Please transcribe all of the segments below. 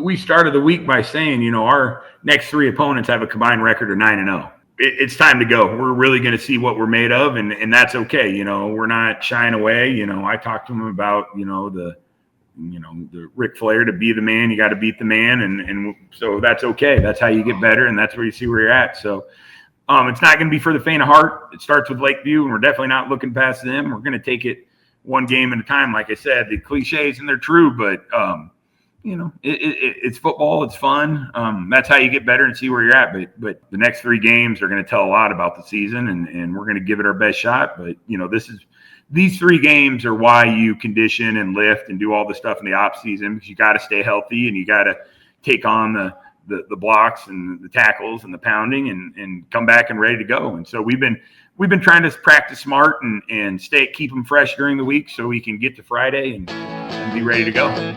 we started the week by saying, our next three opponents have a combined record of 9-0. It's time to go. We're really going to see what we're made of, and that's okay. We're not shying away. I talked to them about, the Ric Flair, to be the man, you got to beat the man. And so that's okay. That's how you get better. And that's where you see where you're at. So it's not going to be for the faint of heart. It starts with Lakeview, and we're definitely not looking past them. We're going to take it one game at a time. Like I said, the cliches, and they're true, but it's football. It's fun. That's how you get better and see where you're at. But the next three games are going to tell a lot about the season, and we're going to give it our best shot. But these three games are why you condition and lift and do all the stuff in the off season, because you got to stay healthy and you got to take on the blocks and the tackles and the pounding and come back and ready to go. And so we've been trying to practice smart and keep them fresh during the week so we can get to Friday and be ready to go.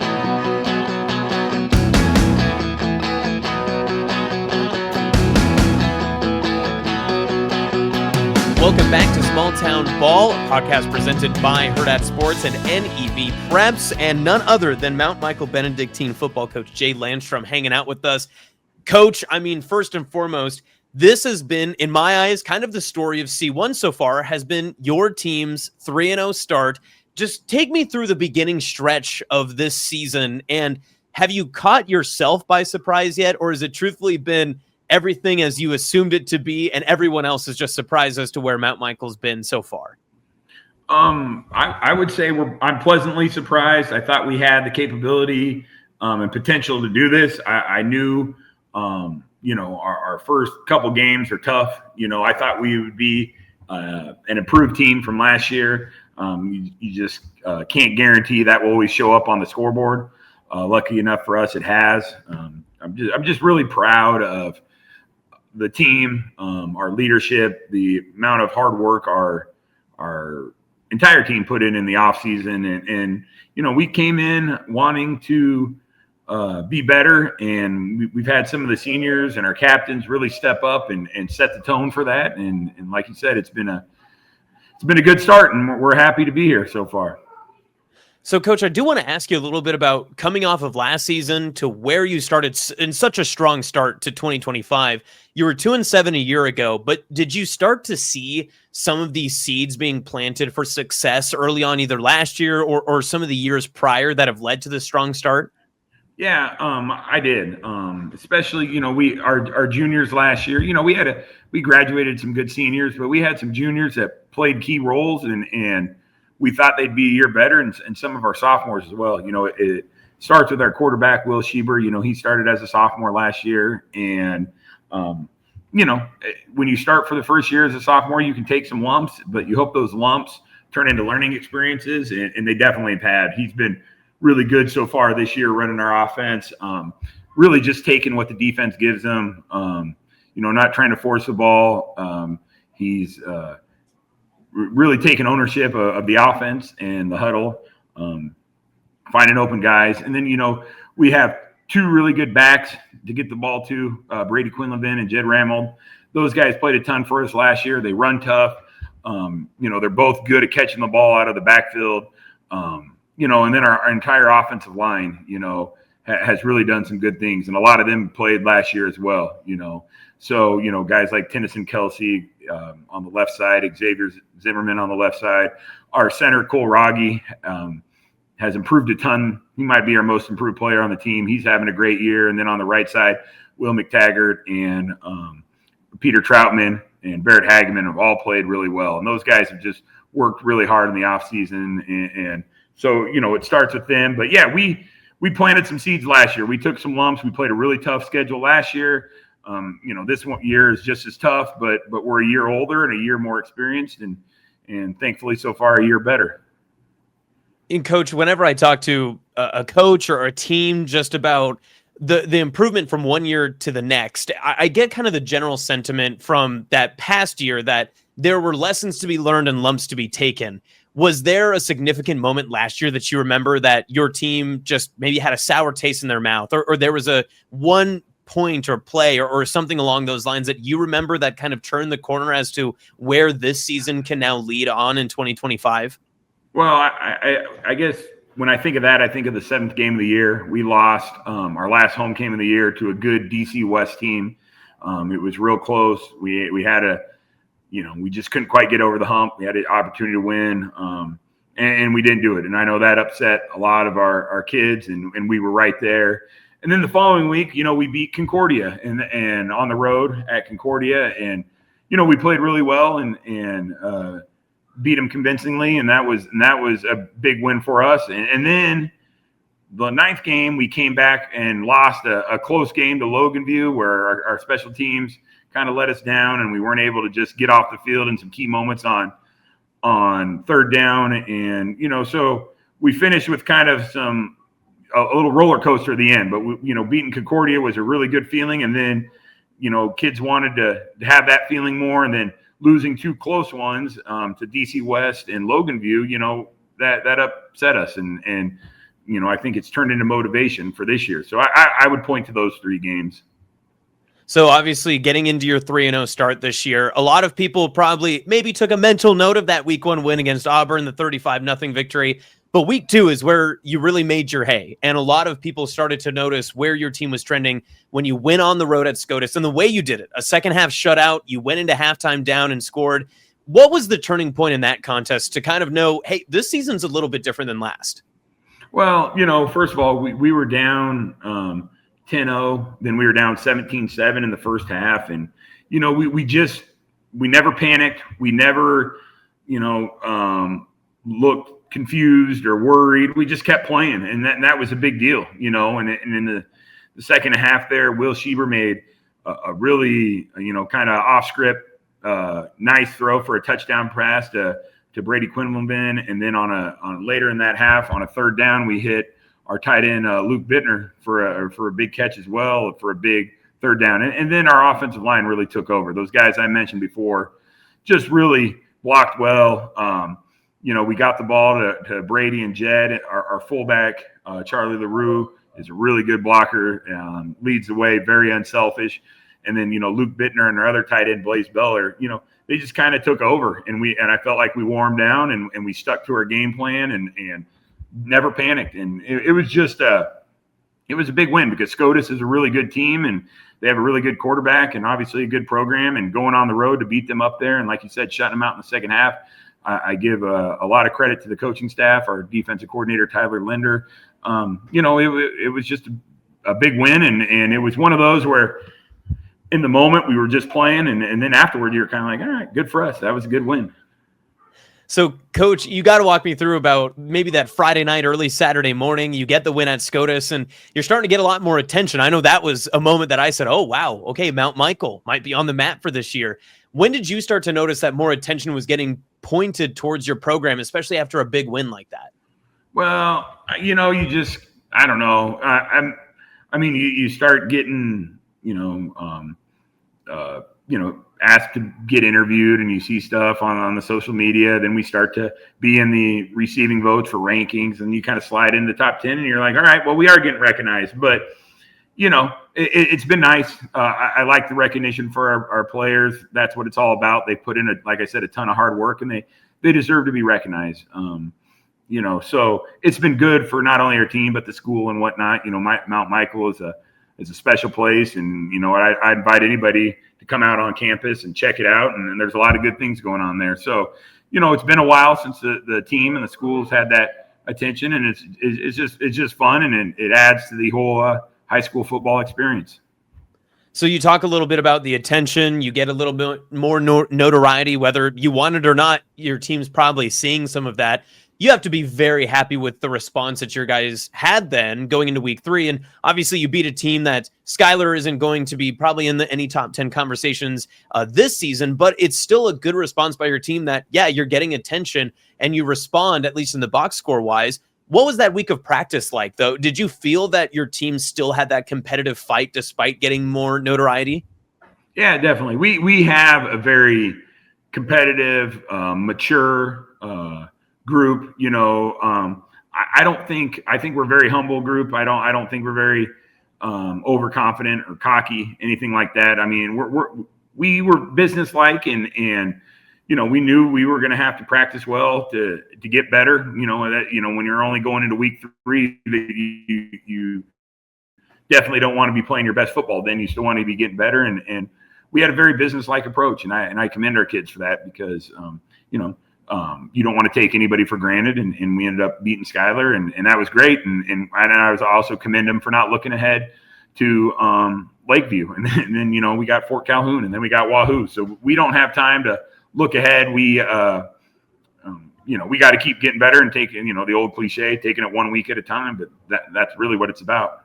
Welcome back to Small Town Ball, a podcast presented by Hurrdat Sports and NEBPreps, and none other than Mount Michael Benedictine football coach Jay Landstrom hanging out with us. Coach, first and foremost, this has been, in my eyes, kind of the story of C1 so far, has been your team's 3-0 start. Just take me through the beginning stretch of this season, and have you caught yourself by surprise yet, or has it truthfully been everything as you assumed it to be, and everyone else is just surprised as to where Mount Michael's been so far? I would say I'm pleasantly surprised. I thought we had the capability and potential to do this. I knew, our first couple games are tough. I thought we would be an improved team from last year. You just can't guarantee that will always show up on the scoreboard. Lucky enough for us, it has. I'm just really proud of the team, our leadership, the amount of hard work our entire team put in the off season. And we came in wanting to be better, and we've had some of the seniors and our captains really step up and set the tone for that. And like you said, it's been a good start, and we're happy to be here so far. So, Coach, I do want to ask you a little bit about coming off of last season to where you started in such a strong start to 2025. You were 2-7 a year ago, but did you start to see some of these seeds being planted for success early on, either last year or some of the years prior, that have led to this strong start? Yeah, I did. Especially, our juniors last year. We graduated some good seniors, but we had some juniors that played key roles, and we thought they'd be a year better, and some of our sophomores as well. It starts with our quarterback, Will Schieber. He started as a sophomore last year. And, when you start for the first year as a sophomore, you can take some lumps, but you hope those lumps turn into learning experiences, and they definitely have had. He's been really good so far this year running our offense, really just taking what the defense gives him, not trying to force the ball. He's really taking ownership of the offense and the huddle, finding open guys. And then, we have two really good backs to get the ball to, Brady Quinlivan and Jed Ramold. Those guys played a ton for us last year. They run tough. They're both good at catching the ball out of the backfield. And then our entire offensive line, has really done some good things. And a lot of them played last year as well, So, guys like Tennyson Kelsey on the left side, Xavier Zimmerman on the left side. Our center, Cole Rogge, has improved a ton. He might be our most improved player on the team. He's having a great year. And then on the right side, Will McTaggart and Peter Troutman and Barrett Hageman have all played really well. And those guys have just worked really hard in the offseason. And so, it starts with them. But, yeah, we planted some seeds last year. We took some lumps. We played a really tough schedule last year. This year is just as tough, but we're a year older and a year more experienced, and thankfully so far a year better. And Coach, whenever I talk to a coach or a team just about the improvement from one year to the next, I get kind of the general sentiment from that past year that there were lessons to be learned and lumps to be taken. Was there a significant moment last year that you remember that your team just maybe had a sour taste in their mouth, or there was a one point or play or something along those lines that you remember that kind of turned the corner as to where this season can now lead on in 2025? Well, I guess when I think of that, I think of the 7th game of the year. We lost our last home game of the year to a good DC West team. It was real close. We had we just couldn't quite get over the hump. We had an opportunity to win, and we didn't do it. And I know that upset a lot of our kids, and we were right there. And then the following week, we beat Concordia and on the road at Concordia, and we played really well and beat them convincingly, and that was a big win for us. And then the 9th game, we came back and lost a close game to Loganview, where our special teams kind of let us down, and we weren't able to just get off the field in some key moments on 3rd down. And so we finished with kind of a little roller coaster at the end. But beating Concordia was a really good feeling, and then kids wanted to have that feeling more, and then losing 2 close ones to DC West and Loganview, that upset us, and I think it's turned into motivation for this year. So I would point to those 3 games. So obviously getting into your 3-0 start this year, a lot of people probably maybe took a mental note of that week 1 win against Auburn, the 35-0 victory. But week 2 is where you really made your hay. And a lot of people started to notice where your team was trending when you went on the road at SCOTUS and the way you did it. A second half shutout. You went into halftime down and scored. What was the turning point in that contest to kind of know, hey, this season's a little bit different than last? Well, first of all, we were down 10-0. Then we were down 17-7 in the first half. And, we never panicked. We never, looked confused or worried. We just kept playing, and that was a big deal, and in the second half there, Will Schieber made a really, kind of off script, nice throw for a touchdown pass to Brady Quinlan, and then on later in that half on a 3rd down, we hit our tight end Luke Bittner for a big catch as well, for a big 3rd down, and then our offensive line really took over. Those guys I mentioned before just really blocked well. We got the ball to Brady and Jed. Our fullback, Charlie LaRue, is a really good blocker, leads the way, very unselfish. And then, Luke Bittner and our other tight end, Blaze Beller, they just kind of took over. And I felt like we warmed down and we stuck to our game plan and never panicked. And it was just it was a big win because SCOTUS is a really good team and they have a really good quarterback and obviously a good program, and going on the road to beat them up there. And like you said, shutting them out in the second half. I give a lot of credit to the coaching staff, our defensive coordinator, Tyler Linder. It was just a big win, and it was one of those where in the moment we were just playing, and then afterward you're kind of like, all right, good for us. That was a good win. So, Coach, you got to walk me through about maybe that Friday night, early Saturday morning. You get the win at SCOTUS, and you're starting to get a lot more attention. I know that was a moment that I said, oh, wow, okay, Mount Michael might be on the map for this year. When did you start to notice that more attention was getting pointed towards your program, especially after a big win like that? Well, you just, I don't know. You start getting, asked to get interviewed, and you see stuff on the social media. Then we start to be in the receiving votes for rankings, and you kind of slide into the top 10, and you're like, all right, well, we are getting recognized. But, it's been nice. I like the recognition for our players. That's what it's all about. They put in, like I said, a ton of hard work, and they deserve to be recognized. So it's been good for not only our team, but the school and whatnot. Mount Michael is a special place, and I invite anybody to come out on campus and check it out. And there's a lot of good things going on there. So, it's been a while since the team and the schools had that attention, and it's just fun, and it adds to the whole high school football experience. So you talk a little bit about the attention, you get a little bit more notoriety, whether you want it or not. Your team's probably seeing some of that. You have to be very happy with the response that your guys had then going into week 3. And obviously you beat a team that Skylar isn't going to be probably in any top 10 conversations this season, but it's still a good response by your team that, yeah, you're getting attention and you respond, at least in the box score wise. What was that week of practice like, though? Did you feel that your team still had that competitive fight despite getting more notoriety? Yeah, definitely. We have a very competitive, mature group. I think we're a very humble group. I don't think we're very overconfident or cocky, anything like that. I mean, we were businesslike, and we knew we were going to have to practice well to get better. When you're only going into week 3, that you definitely don't want to be playing your best football. Then you still want to be getting better. And we had a very business-like approach, and I commend our kids for that because, you don't want to take anybody for granted. And we ended up beating Schuyler, and that was great. And I was also commend them for not looking ahead to Lakeview. And then, we got Fort Calhoun, and then we got Wahoo. So we don't have time to look ahead. We got to keep getting better and taking, the old cliche, taking it 1 week at a time. But that's really what it's about.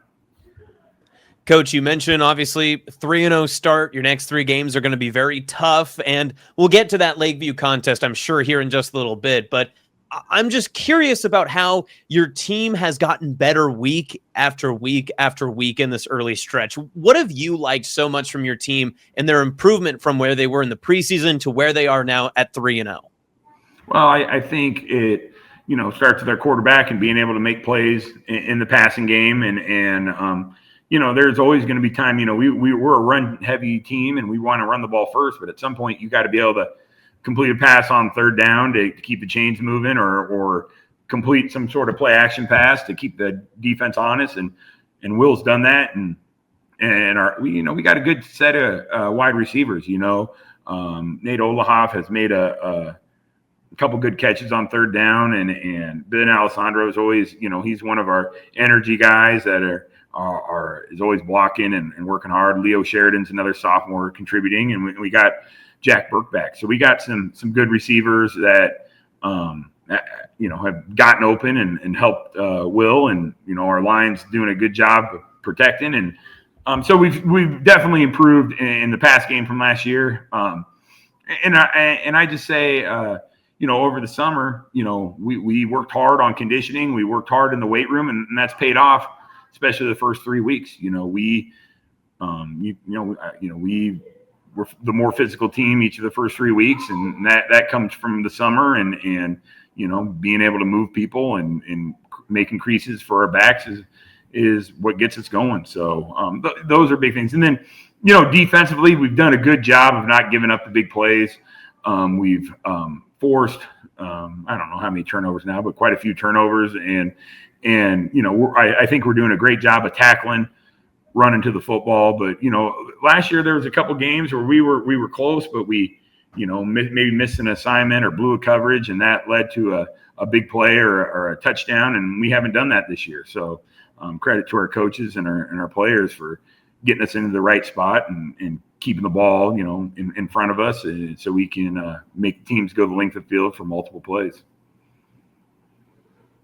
Coach, you mentioned obviously 3-0 start. Your next 3 games are going to be very tough, and we'll get to that Lakeview contest, I'm sure, here in just a little bit. But I'm just curious about how your team has gotten better week after week after week in this early stretch. What have you liked so much from your team and their improvement from where they were in the preseason to where they are now at 3-0? Well, I think it, starts with their quarterback and being able to make plays in the passing game. And there's always going to be time, we're a run-heavy team and we want to run the ball first. But at some point, you got to be able to complete a pass on third down to keep the chains moving or complete some sort of play-action pass to keep the defense honest. And Will's done that. And we got a good set of wide receivers, Nate Olahoff has made a couple good catches on third down. And Ben Alessandro is always, he's one of our energy guys that is always blocking and working hard. Leo Sheridan's another sophomore contributing, and we got Jack Burke back. So we got some good receivers that have gotten open and helped Will, and our line's doing a good job of protecting. And so we've definitely improved in the pass game from last year. And I just say over the summer, we worked hard on conditioning. We worked hard in the weight room, and that's paid off. Especially the first 3 weeks, we were the more physical team each of the first 3 weeks, and that comes from the summer and being able to move people and making creases for our backs is what gets us going. So those are big things. And then defensively, we've done a good job of not giving up the big plays. We've forced I don't know how many turnovers now, but quite a few turnovers and I think we're doing a great job of tackling, running to the football. But last year there was a couple games where we were close, but we maybe missed an assignment or blew a coverage, and that led to a big play or a touchdown. And we haven't done that this year. So credit to our coaches and our players for getting us into the right spot and keeping the ball in front of us, so we can make teams go the length of field for multiple plays.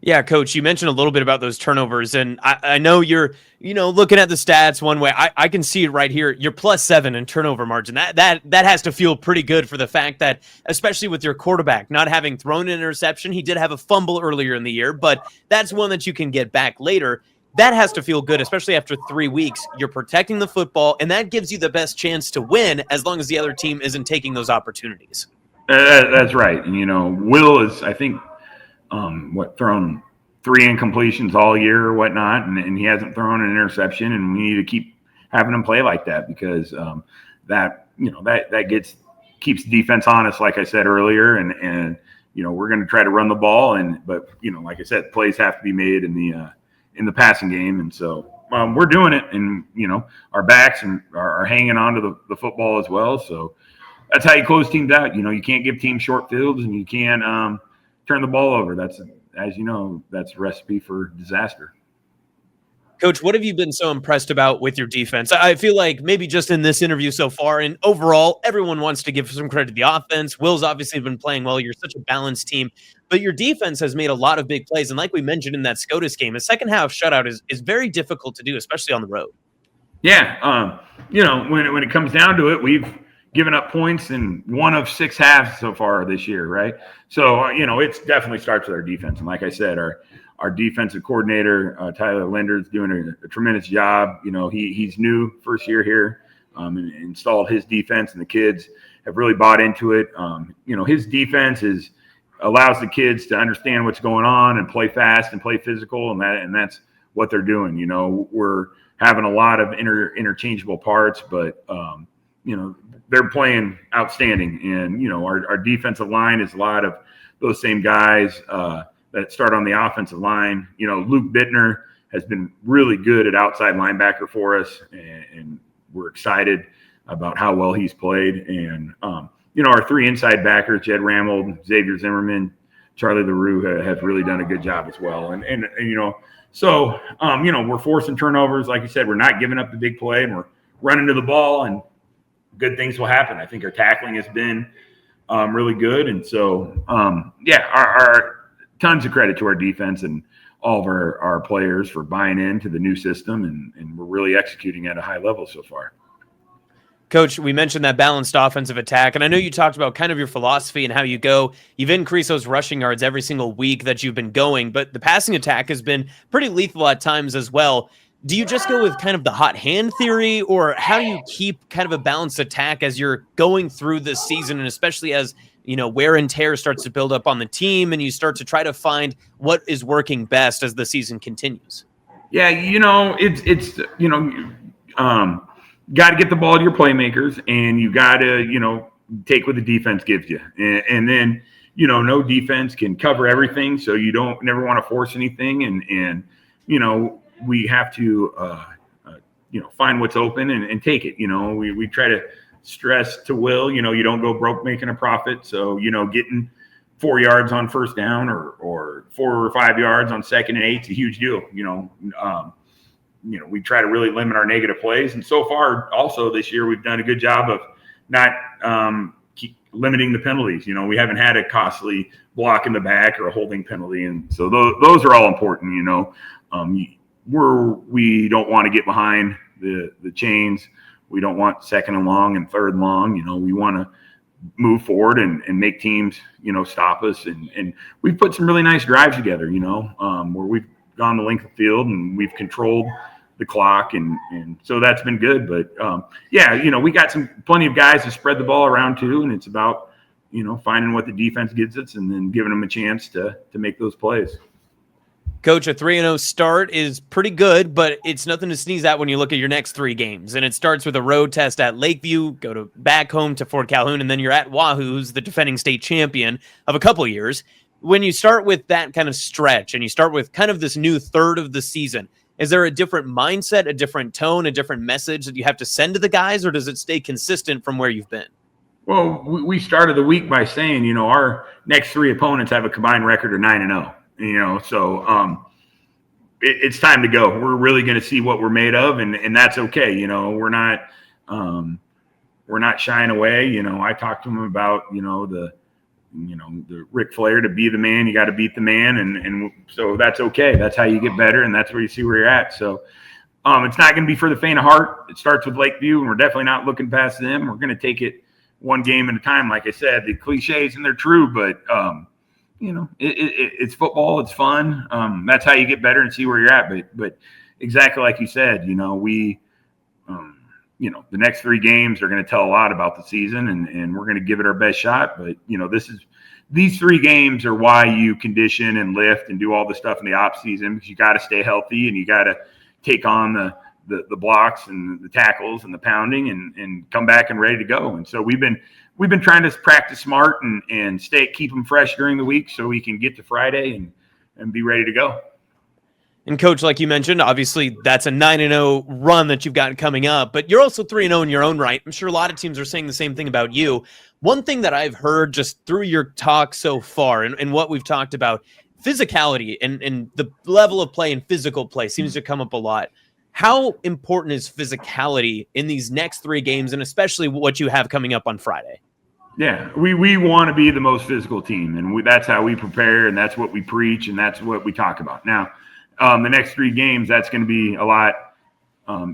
Yeah, Coach, you mentioned a little bit about those turnovers, and I know you're, looking at the stats one way. I can see it right here. You're +7 in turnover margin. That has to feel pretty good for the fact that, especially with your quarterback not having thrown an interception, he did have a fumble earlier in the year, but that's one that you can get back later. That has to feel good, especially after 3 weeks. You're protecting the football, and that gives you the best chance to win as long as the other team isn't taking those opportunities. That's right. And, Will is, I think, thrown 3 incompletions all year or whatnot, and he hasn't thrown an interception, and we need to keep having him play like that because that keeps defense honest, like I said earlier, and we're going to try to run the ball, but like I said, plays have to be made in the passing game, and so we're doing it, and our backs are hanging on to the football as well. So that's how you close teams out. You can't give teams short fields, and you can't turn the ball over. That's, as that's a recipe for disaster. Coach, what have you been so impressed about with your defense? I feel like maybe just in this interview so far, and overall, everyone wants to give some credit to the offense. Will's obviously been playing well. You're such a balanced team, but your defense has made a lot of big plays. And like we mentioned in that SCOTUS game, a second half shutout is very difficult to do, especially on the road. Yeah. When it comes down to it, we've given up points in 1 of 6 halves so far this year, right? So, it definitely starts with our defense. And like I said, our defensive coordinator, Tyler Linder, is doing a tremendous job. He's new, first year here, and installed his defense, and the kids have really bought into it. His defense allows the kids to understand what's going on and play fast and play physical, and that's what they're doing. We're having a lot of interchangeable parts, but they're playing outstanding. And, our defensive line is a lot of those same guys that start on the offensive line. Luke Bittner has been really good at outside linebacker for us, and we're excited about how well he's played. And, our 3 inside backers, Jed Ramold, Xavier Zimmerman, Charlie LaRue, have really done a good job as well. And so, we're forcing turnovers. Like you said, we're not giving up the big play, and we're running to the ball, and good things will happen. I think our tackling has been really good. And so, our tons of credit to our defense and all of our players for buying into the new system, and we're really executing at a high level so far. Coach, we mentioned that balanced offensive attack, and I know you talked about kind of your philosophy and how you go. You've increased those rushing yards every single week that you've been going, but the passing attack has been pretty lethal at times as well. Do you just go with kind of the hot hand theory, or how do you keep kind of a balanced attack as you're going through this season, and especially as wear and tear starts to build up on the team and you start to try to find what is working best as the season continues? Yeah, it's got to get the ball to your playmakers, and you got to, take what the defense gives you. And then, no defense can cover everything. So you don't never want to force anything. And we have to, find what's open and take it. We try to stress to Will, you don't go broke making a profit. So, getting 4 yards on first down or 4 or 5 yards on 2nd and 8 is a huge deal. We try to really limit our negative plays. And so far also this year, we've done a good job of not keep limiting the penalties. We haven't had a costly block in the back or a holding penalty. And so those are all important. We don't want to get behind the chains. We don't want 2nd and long and 3rd and long. We want to move forward and make teams, stop us. And we've put some really nice drives together, where we've gone the length of the field and we've controlled the clock. And so that's been good. But we got plenty of guys to spread the ball around too. And it's about, finding what the defense gives us and then giving them a chance to make those plays. Coach, a 3-0 start is pretty good, but it's nothing to sneeze at when you look at your next 3 games. And it starts with a road test at Lakeview, go back home to Fort Calhoun, and then you're at Wahoo, who's the defending state champion of a couple years. When you start with that kind of stretch and you start with kind of this new third of the season, is there a different mindset, a different tone, a different message that you have to send to the guys, or does it stay consistent from where you've been? Well, we started the week by saying, our next 3 opponents have a combined record of 9-0. So it's time to go. We're really going to see what we're made of, and that's okay. We're not shying away. I talked to him about, the Ric Flair, to be the man, you got to beat the man. And so that's okay. That's how you get better. And that's where you see where you're at. So it's not going to be for the faint of heart. It starts with Lakeview, and we're definitely not looking past them. We're going to take it one game at a time. Like I said, the cliches, and they're true, but it's football. It's fun. That's how you get better and see where you're at. But exactly like you said, the next 3 games are going to tell a lot about the season, and we're going to give it our best shot. But these 3 games are why you condition and lift and do all the stuff in the off season, because you got to stay healthy and you got to take on the blocks and the tackles and the pounding and come back and ready to go. And so we've been trying to practice smart and keep them fresh during the week so we can get to Friday and be ready to go. And Coach, like you mentioned, obviously that's a 9-0 run that you've got coming up, but you're also 3-0 in your own right. I'm sure a lot of teams are saying the same thing about you. One thing that I've heard just through your talk so far and what we've talked about, physicality and the level of play and physical play seems to come up a lot. How important is physicality in these next 3 games, and especially what you have coming up on Friday? Yeah, we want to be the most physical team, and that's how we prepare, and that's what we preach, and that's what we talk about. Now, the next 3 games, that's going to be a lot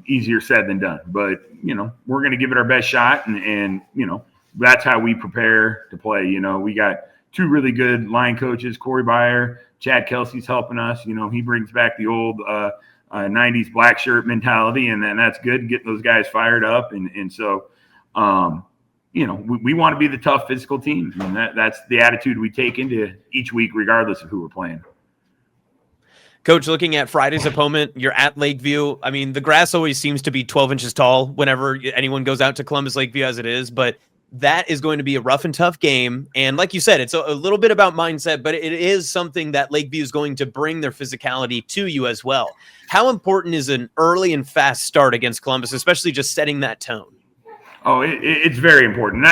easier said than done. But, we're going to give it our best shot, and that's how we prepare to play. We got 2 really good line coaches, Corey Byer, Chad Kelsey's helping us. He brings back the old 90s black shirt mentality, and then that's good, getting those guys fired up. And so, we want to be the tough physical team, and that's the attitude we take into each week, regardless of who we're playing. Coach, looking at Friday's opponent, you're at Lakeview. I mean, the grass always seems to be 12 inches tall whenever anyone goes out to Columbus Lakeview as it is, but that is going to be a rough and tough game. And like you said, it's a little bit about mindset, but it is something that Lakeview is going to bring their physicality to you as well. How important is an early and fast start against Columbus, especially just setting that tone? Oh, it's very important.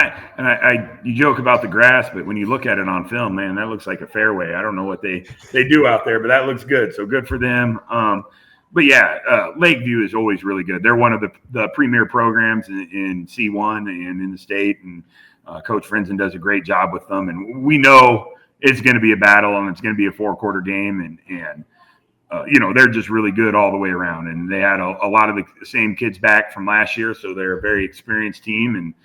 You joke about the grass, but when you look at it on film, man, that looks like a fairway. I don't know what they do out there, but that looks good. So good for them. But yeah, Lakeview is always really good. They're one of the premier programs in C1 and in the state, and Coach Frenzen does a great job with them. And we know it's going to be a battle, and it's going to be a 4-quarter game, and they're just really good all the way around. And they had a lot of the same kids back from last year, so they're a very experienced team. And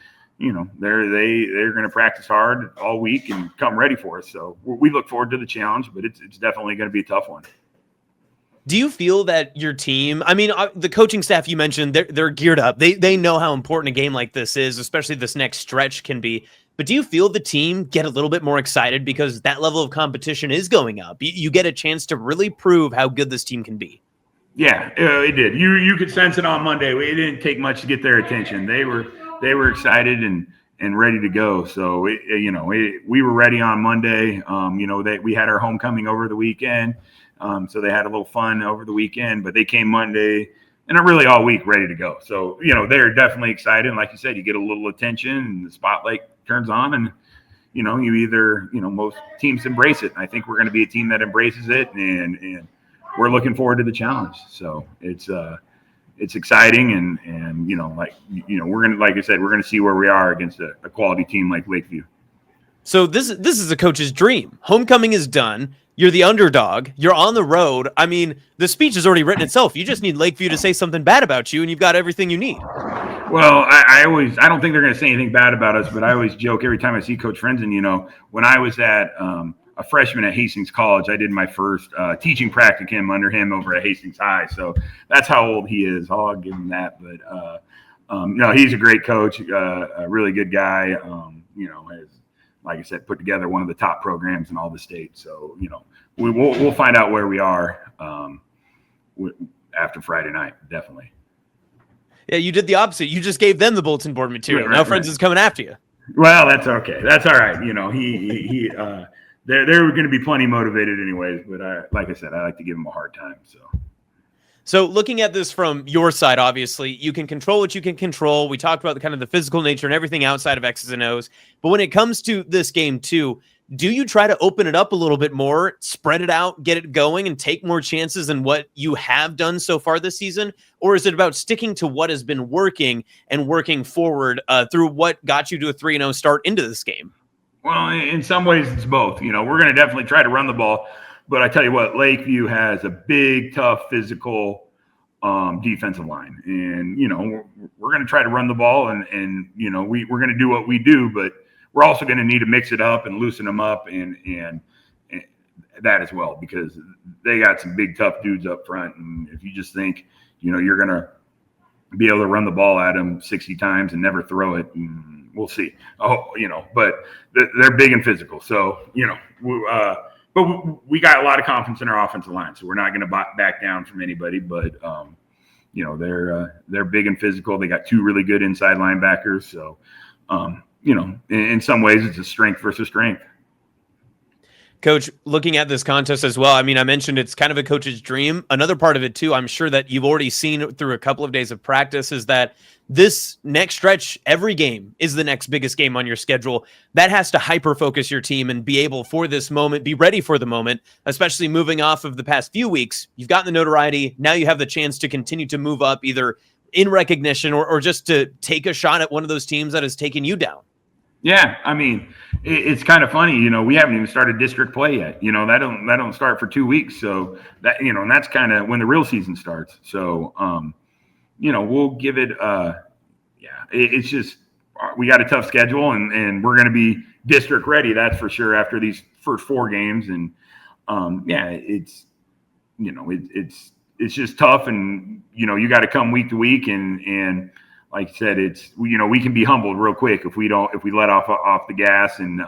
they're going to practice hard all week and come ready for us. So we look forward to the challenge, but it's definitely going to be a tough one. Do you feel that your team, I mean, the coaching staff you mentioned, they're geared up. They know how important a game like this is, especially this next stretch can be. But do you feel the team get a little bit more excited because that level of competition is going up? You get a chance to really prove how good this team can be. Yeah, it did. You could sense it on Monday. It didn't take much to get their attention. They were excited and ready to go. So we were ready on Monday. We had our homecoming over the weekend. So they had a little fun over the weekend, but they came Monday and are really all week ready to go. So, they're definitely excited. And like you said, you get a little attention and the spotlight turns on, and, you either, most teams embrace it. And I think we're going to be a team that embraces it, and we're looking forward to the challenge. So it's exciting. And we're going to, like I said, we're going to see where we are against a quality team like Lakeview. So this is a coach's dream. Homecoming is done. You're the underdog. You're on the road. I mean, the speech has already written itself. You just need Lakeview to say something bad about you, and you've got everything you need. Well, I don't think they're going to say anything bad about us, but I always joke every time I see Coach Frenzen, when I was at a freshman at Hastings College, I did my first teaching practicum under him over at Hastings High. So that's how old he is. I'll give him that. But, he's a great coach, a really good guy, has, like I said, put together one of the top programs in all the state. So, we'll find out where we are after Friday night, definitely. Yeah, you did the opposite. You just gave them the bulletin board material. Now Frenzen's coming after you. Well, that's okay. That's all right. They're going to be plenty motivated anyways. But like I said, I like to give them a hard time. So looking at this from your side, obviously, you can control what you can control. We talked about the kind of the physical nature and everything outside of X's and O's. But when it comes to this game too, do you try to open it up a little bit more, spread it out, get it going, and take more chances than what you have done so far this season? Or is it about sticking to what has been working and working forward through what got you to a 3-0 start into this game? Well, in some ways, it's both. We're going to definitely try to run the ball. But I tell you what, Lakeview has a big, tough, physical defensive line. And, we're going to try to run the ball and we're going to do what we do, but we're also going to need to mix it up and loosen them up and that as well, because they got some big, tough dudes up front. And if you just think, you're going to be able to run the ball at them 60 times and never throw it, we'll see. But they're big and physical. So, but we got a lot of confidence in our offensive line, so we're not going to back down from anybody. But they're big and physical. They got 2 really good inside linebackers. So in some ways, it's a strength versus strength. Coach, looking at this contest as well, I mean, I mentioned it's kind of a coach's dream. Another part of it too, I'm sure that you've already seen through a couple of days of practice, is that this next stretch, every game is the next biggest game on your schedule. That has to hyper-focus your team and be able for this moment, be ready for the moment, especially moving off of the past few weeks. You've gotten the notoriety. Now you have the chance to continue to move up either in recognition or just to take a shot at one of those teams that has taken you down. Yeah, I mean, it's kind of funny, we haven't even started district play yet. That don't start for 2 weeks. So that, and that's kind of when the real season starts. So, we'll give it, it's just, we got a tough schedule and we're going to be district ready. That's for sure after these first 4 games. And, it's just tough. And, you got to come week to week and, like I said, it's, we can be humbled real quick if we let off the gas and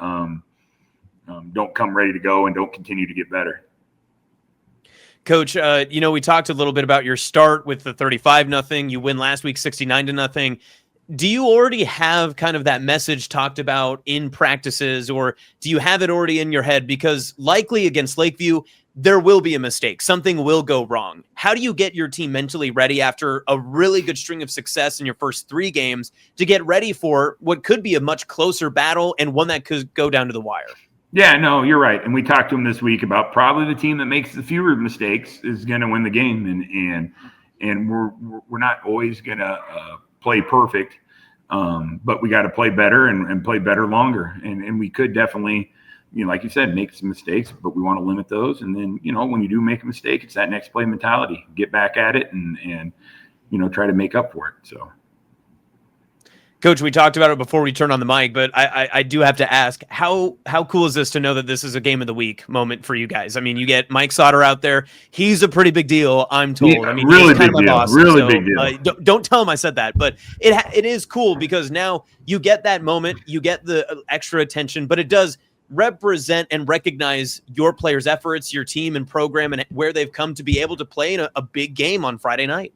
don't come ready to go and don't continue to get better. Coach, we talked a little bit about your start with the 35-0. You win last week 69-0. Do you already have kind of that message talked about in practices, or do you have it already in your head? Because likely against Lakeview, there will be a mistake. Something will go wrong. How do you get your team mentally ready after a really good string of success in your first 3 games to get ready for what could be a much closer battle and one that could go down to the wire? Yeah, no, you're right. And we talked to him this week about probably the team that makes the fewer mistakes is going to win the game. And we're not always going to play perfect, but we got to play better and play better longer. And we could definitely, like you said, make some mistakes, but we want to limit those. And then, when you do make a mistake, it's that next play mentality. Get back at it and try to make up for it. So. Coach, we talked about it before we turned on the mic, but I do have to ask, how cool is this to know that this is a game of the week moment for you guys? I mean, you get Mike Sauter out there. He's a pretty big deal, I'm told. Yeah, I mean, really he's kind big of a deal. boss. Really so, big deal. Don't tell him I said that, but it is cool because now you get that moment, you get the extra attention, but it does represent and recognize your players' efforts, your team and program, and where they've come to be able to play in a big game on Friday night.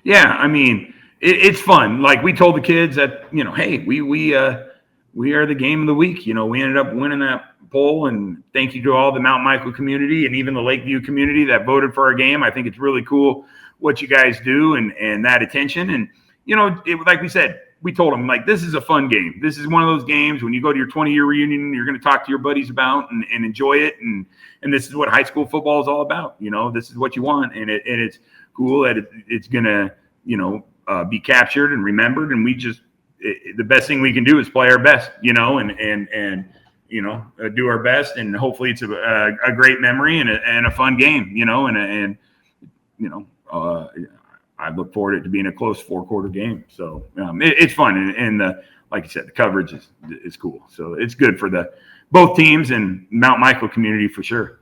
Yeah, I mean, it's fun. Like we told the kids that, hey, we are the game of the week. We ended up winning that poll, and thank you to all the Mount Michael community and even the Lakeview community that voted for our game. I think it's really cool what you guys do and that attention. And, like we said, we told them, like, this is a fun game. This is one of those games when you go to your 20-year reunion, you're going to talk to your buddies about and enjoy it. And this is what high school football is all about. This is what you want. And it's cool that it's going to, be captured and remembered. And the best thing we can do is play our best, and do our best. And hopefully it's a great memory and a fun game, I look forward to it to being a close 4-quarter game. So it's fun. And like I said, the coverage is cool. So it's good for both teams and Mount Michael community for sure.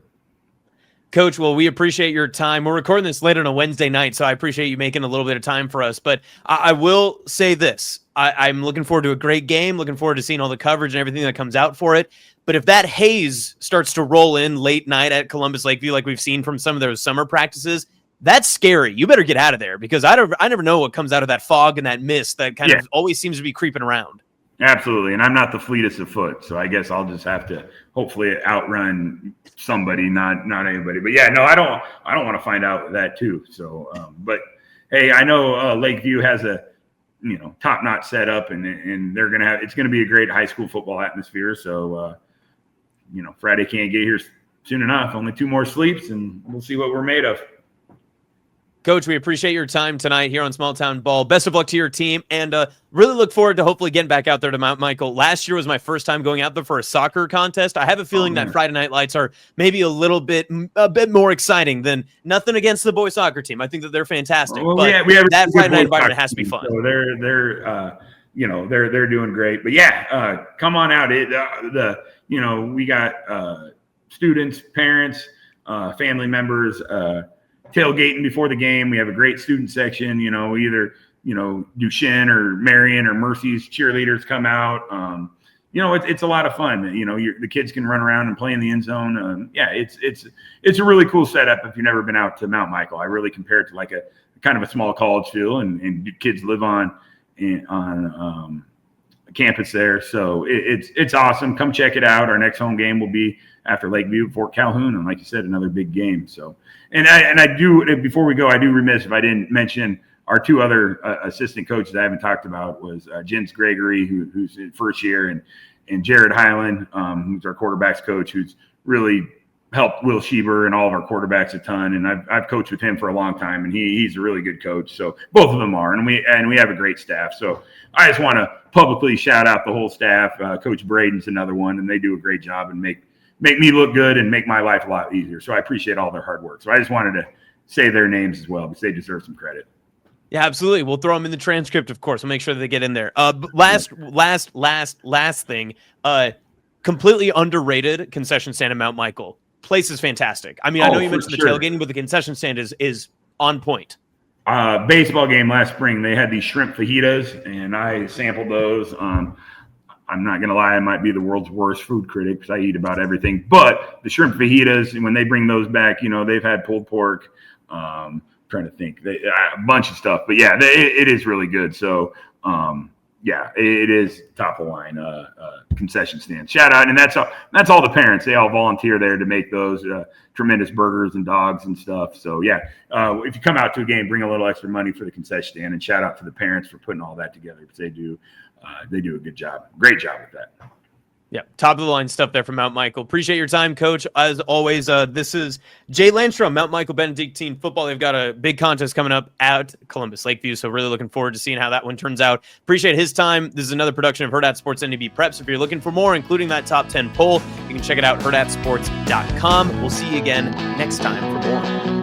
Coach, well, we appreciate your time. We're recording this late on a Wednesday night, so I appreciate you making a little bit of time for us. But I will say this. I'm looking forward to a great game, looking forward to seeing all the coverage and everything that comes out for it. But if that haze starts to roll in late night at Columbus Lakeview like we've seen from some of those summer practices, that's scary. You better get out of there because I never know what comes out of that fog and that mist that kind of always seems to be creeping around. Absolutely. And I'm not the fleetest of foot, so I guess I'll just have to hopefully outrun somebody, not anybody. But yeah, no, I don't want to find out that too. So, but hey, I know Lakeview has a top-notch setup, and they're it's gonna be a great high school football atmosphere. So, Friday can't get here soon enough. Only 2 more sleeps, and we'll see what we're made of. Coach, we appreciate your time tonight here on Small Town Ball. Best of luck to your team, and really look forward to hopefully getting back out there to Mount Michael. Last year was my first time going out there for a soccer contest. I have a feeling that Friday Night Lights are maybe a bit more exciting than nothing against the boys soccer team. I think that they're fantastic, but that Friday night environment has to be fun. So they're doing great. But yeah, come on out. We got students, parents, family members. Tailgating before the game. We have a great student section, either, Duchenne or Marion or Mercy's cheerleaders come out. It's a lot of fun. The kids can run around and play in the end zone. It's a really cool setup if you've never been out to Mount Michael. I really compare it to like a kind of a small college feel, and kids live on campus there. So it's awesome. Come check it out. Our next home game will be after Lakeview, Fort Calhoun, and like you said, another big game. So, and I do, before we go, I do remiss if I didn't mention our 2 other assistant coaches I haven't talked about was Jens Gregory, who's in first year, and Jared Highland, who's our quarterbacks coach, who's really helped Will Schieber and all of our quarterbacks a ton. And I've coached with him for a long time, and he's a really good coach. So both of them are, and we have a great staff. So I just want to publicly shout out the whole staff. Coach Braden's another one, and they do a great job and make me look good and make my life a lot easier. So I appreciate all their hard work. So I just wanted to say their names as well because they deserve some credit. Yeah, absolutely. We'll throw them in the transcript, of course. We'll make sure that they get in there. Last thing, completely underrated concession stand in Mount Michael. Place is fantastic. I mean, I know you mentioned the tailgating, but the concession stand is on point. Baseball game last spring, they had these shrimp fajitas, and I sampled those. I'm not going to lie, I might be the world's worst food critic because I eat about everything. But the shrimp fajitas, and when they bring those back, they've had pulled pork. Trying to think, a bunch of stuff. But yeah, it is really good. So yeah, it is top of the line concession stand. Shout out, and that's all the parents. They all volunteer there to make those tremendous burgers and dogs and stuff. So yeah, if you come out to a game, bring a little extra money for the concession stand, and shout out to the parents for putting all that together because they do a good job, great job with that. Yeah, top of the line stuff there from Mount Michael. Appreciate your time, Coach. As always, this is Jay Landstrom, Mount Michael Benedictine football. They've got a big contest coming up at Columbus Lakeview, so really looking forward to seeing how that one turns out. Appreciate his time. This is another production of Hurrdat Sports NEBPreps. If you're looking for more, including that top 10 poll, you can check it out, hurrdatsports.com. We'll see you again next time for more.